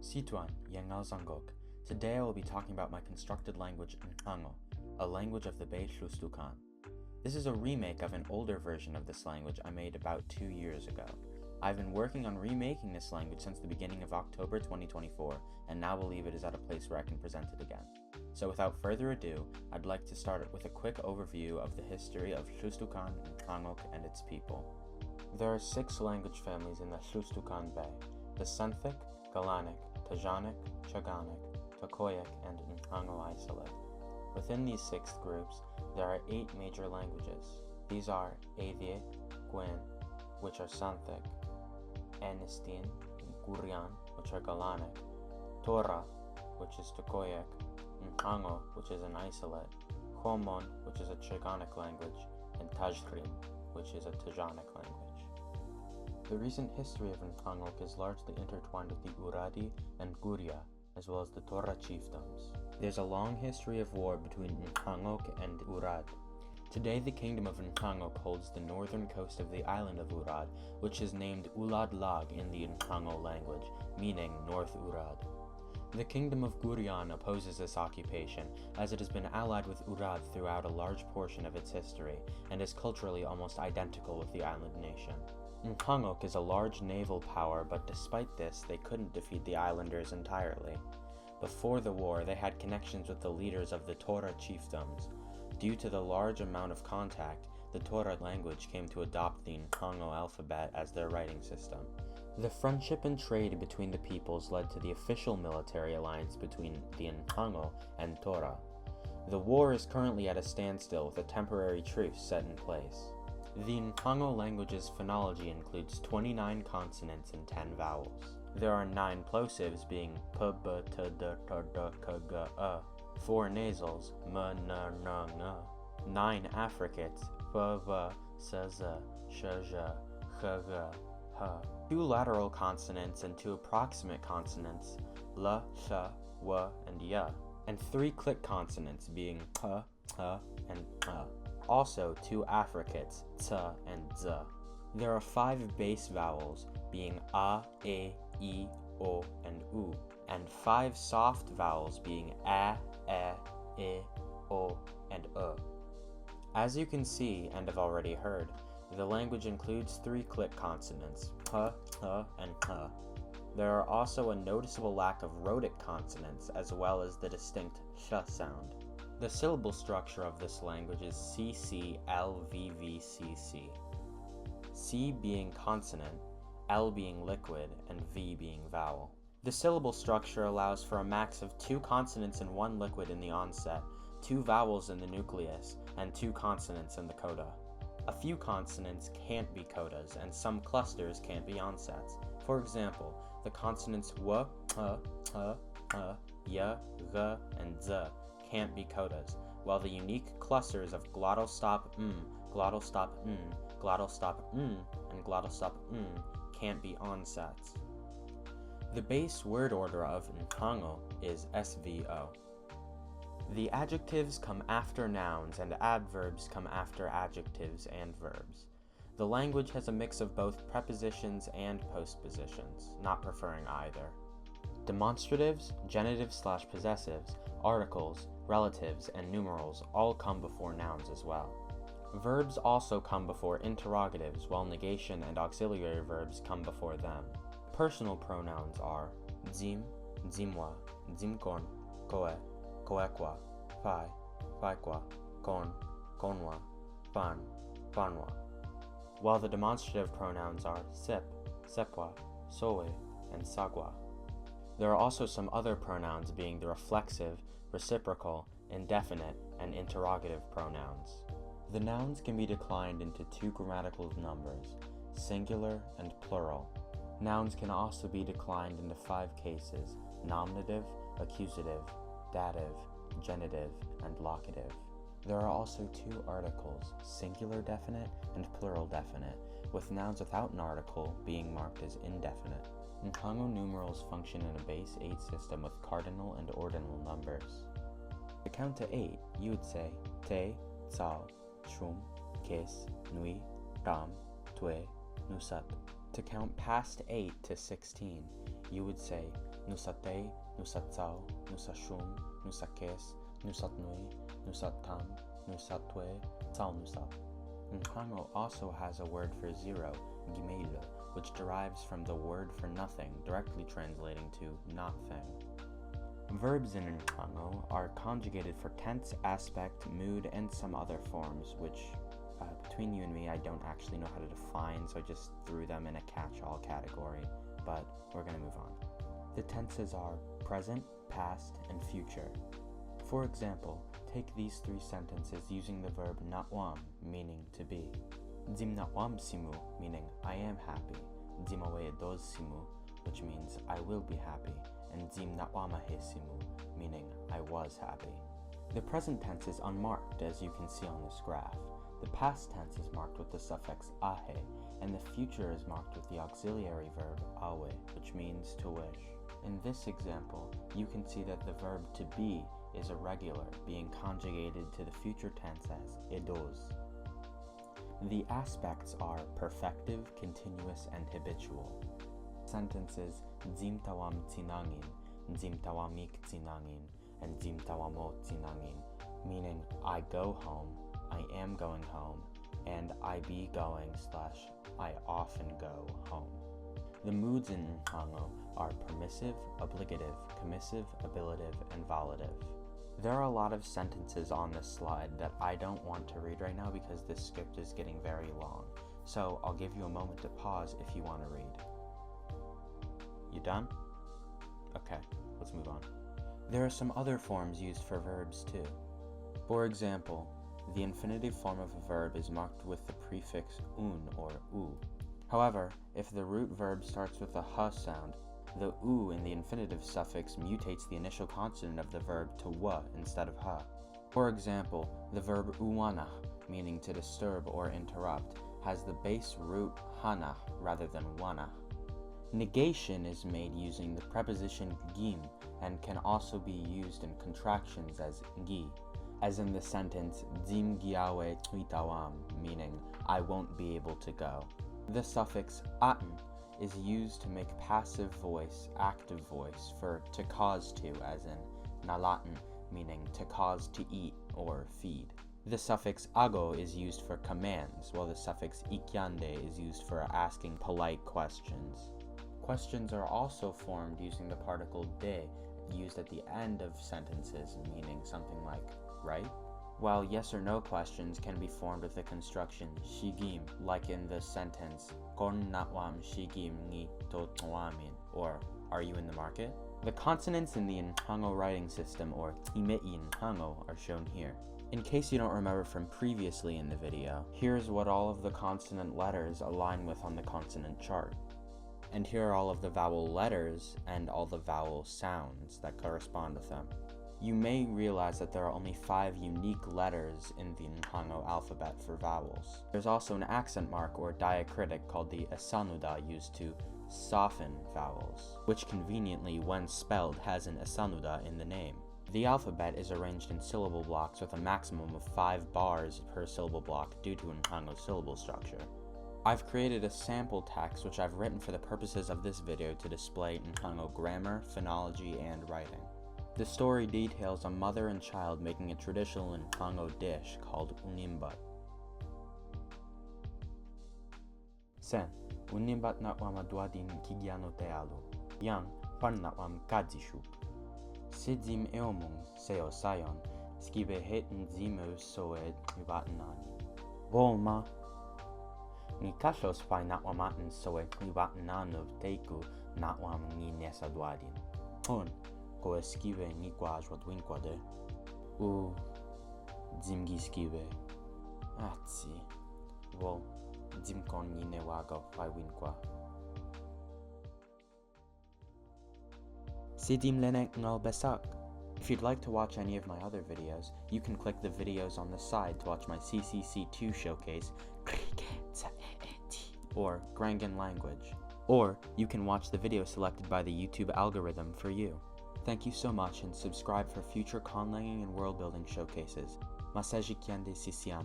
Situan, Nhchango. Today I will be talking about my constructed language Nhchango, a language of the Bay Shlustukan. This is a remake of an older version of this language I made about 2 years ago. I've been working on remaking this language since the beginning of October 2024, and now believe it is at a place where I can present it again. So without further ado, I'd like to start with a quick overview of the history of Shlustukan, Nhchango, and its people. There are 6 language families in the Shlustukan Bay: the Senthic, Galanic, Tajanic, Chaganic, Tokoyek, and Nhchango isolate. Within these 6 groups, there are 8 major languages. These are Avie, Gwen, which are Santhic, Anistin, Gurian, which are Galanic, Tora, which is Tokoyek, Nhchango, which is an isolate, Khomon, which is a Chaganic language, and Tajrim, which is a Tajanic language. The recent history of Nhchango is largely intertwined with the Uradi and Guria, as well as the Tora chiefdoms. There's a long history of war between Nhchango and Urad. Today the kingdom of Nhchango holds the northern coast of the island of Urad, which is named Ulad Lag in the Nhchango language, meaning North Urad. The kingdom of Gurian opposes this occupation, as it has been allied with Urad throughout a large portion of its history, and is culturally almost identical with the island nation. Nhchango is a large naval power, but despite this, they couldn't defeat the islanders entirely. Before the war, they had connections with the leaders of the Tora chiefdoms. Due to the large amount of contact, the Tora language came to adopt the Nhchango alphabet as their writing system. The friendship and trade between the peoples led to the official military alliance between the Nhchango and Tora. The war is currently at a standstill with a temporary truce set in place. The Nhchango language's phonology includes 29 consonants and 10 vowels. There are 9 plosives being p, b, t, d, t, d, k, g, 4 nasals m, n, n, ng, 9 affricates v, v, s, z, sh, j, h, g, h, 2 lateral consonants and 2 approximate consonants l, sh, w, and y, and 3 click consonants being p, h, and h. Also 2 affricates, t and z. There are 5 base vowels, being a, e, I, o, and u, and 5 soft vowels being a, e, o, and As you can see, and have already heard, the language includes 3 click consonants, p, h, and h. There are also a noticeable lack of rhotic consonants, as well as the distinct sh sound. The syllable structure of this language is CC, L, V, V, C, C. C being consonant, L being liquid, and V being vowel. The syllable structure allows for a max of 2 consonants and 1 liquid in the onset, 2 vowels in the nucleus, and 2 consonants in the coda. A few consonants can't be codas, and some clusters can't be onsets. For example, the consonants w, h, y, g, and z can't be codas, while the unique clusters of glottal stop glottal stop glottal stop and glottal stop can't be onsets. The base word order of Nhchango is SVO. The adjectives come after nouns and adverbs come after adjectives and verbs. The language has a mix of both prepositions and postpositions, not preferring either. Demonstratives, genitives/possessives, articles, relatives, and numerals all come before nouns as well. Verbs also come before interrogatives, while negation and auxiliary verbs come before them. Personal pronouns are dzim, dzimwa, dzimkon, koe, koekwa, phai, phaikwa, kon, konwa, pan, panwa. While the demonstrative pronouns are sep, sepwa, soe, and sagwa. There are also some other pronouns being the reflexive, reciprocal, indefinite, and interrogative pronouns. The nouns can be declined into 2 grammatical numbers, singular and plural. Nouns can also be declined into 5 cases: nominative, accusative, dative, genitive, and locative. There are also 2 articles, singular definite and plural definite, with nouns without an article being marked as indefinite. Nhchango numerals function in a base 8 system with cardinal and ordinal numbers. To count to 8, you would say te, tsao, shum, kes, nui, ram, tue, nusat. To count past 8 to 16, you would say nusate, nusatsao, nusashum, nusakes, nusatnui, nusattam, nusatwe, tsalnusat. Nhchango also has a word for zero, gimeilo, which derives from the word for nothing, directly translating to nothing. Verbs in Nhchango are conjugated for tense, aspect, mood, and some other forms, which, between you and me, I don't actually know how to define, so I just threw them in a catch-all category, but we're going to move on. The tenses are present, past, and future. For example, take these three sentences using the verb natwam, meaning to be. Dzim natwam simu, meaning I am happy. Dzimawe dos simu, which means I will be happy. And dzim natwamahe simu, meaning I was happy. The present tense is unmarked, as you can see on this graph. The past tense is marked with the suffix ahe, and the future is marked with the auxiliary verb awe, which means to wish. In this example, you can see that the verb to be is irregular, being conjugated to the future tense as edos. The aspects are perfective, continuous, and habitual. Sentences dzim tawam tsinangin, dzim tawamik tsinangin, and dzim tawamo tsinangin, meaning I go home, I am going home, and I be going / I often go home. The moods in Nhchango are permissive, obligative, commissive, ablative, and volitive. There are a lot of sentences on this slide that I don't want to read right now because this script is getting very long, so I'll give you a moment to pause if you want to read. You done? Okay, let's move on. There are some other forms used for verbs too. For example, the infinitive form of a verb is marked with the prefix un or u. However, if the root verb starts with a h sound, the u in the infinitive suffix mutates the initial consonant of the verb to w instead of h. For example, the verb uwana, meaning to disturb or interrupt, has the base root hana rather than wana. Negation is made using the preposition gim and can also be used in contractions as gi, as in the sentence dzim giawe tuitawam, meaning I won't be able to go. The suffix aten is used to make passive voice active voice for to cause to, as in nalaten, meaning to cause to eat or feed. The suffix ago is used for commands, while the suffix ikyande is used for asking polite questions. Questions are also formed using the particle de, used at the end of sentences, meaning something like, right? While yes or no questions can be formed with the construction shigim, like in the sentence kon natwam shigim ni totwamin, or are you in the market? The consonants in the Nhchango writing system, or Imei Nhchango, are shown here. In case you don't remember from previously in the video, here's what all of the consonant letters align with on the consonant chart. And here are all of the vowel letters and all the vowel sounds that correspond with them. You may realize that there are only 5 unique letters in the Nhchango alphabet for vowels. There's also an accent mark or diacritic called the esanuda used to soften vowels, which conveniently, when spelled, has an esanuda in the name. The alphabet is arranged in syllable blocks with a maximum of 5 bars per syllable block due to Nhchango's syllable structure. I've created a sample text which I've written for the purposes of this video to display Nhchango grammar, phonology, and writing. The story details a mother and child making a traditional Nhchango dish called unimbat. Sen, unimbat natwam aduadin kigiano tealu, yang pan natwam kadzishuk. SeDzim eomung seo sayon, skibe heten zimeu soe ubatanani. Volma. Ni kashos pai natwamaten soe ubatananu teiku natwam ni nesaduadin. Hon. Ko esquive ni quas wat winquade. Dzimgi skive. Atsi. Wo dzimkon ni newago pai winqua. SeDzim lenek ngal bésak. If you'd like to watch any of my other videos, you can click the videos on the side to watch my CCC2 showcase, or Grangan language. Or you can watch the video selected by the YouTube algorithm for you. Thank you so much and subscribe for future conlanging and world building showcases. Masaji Kyande Sisianu.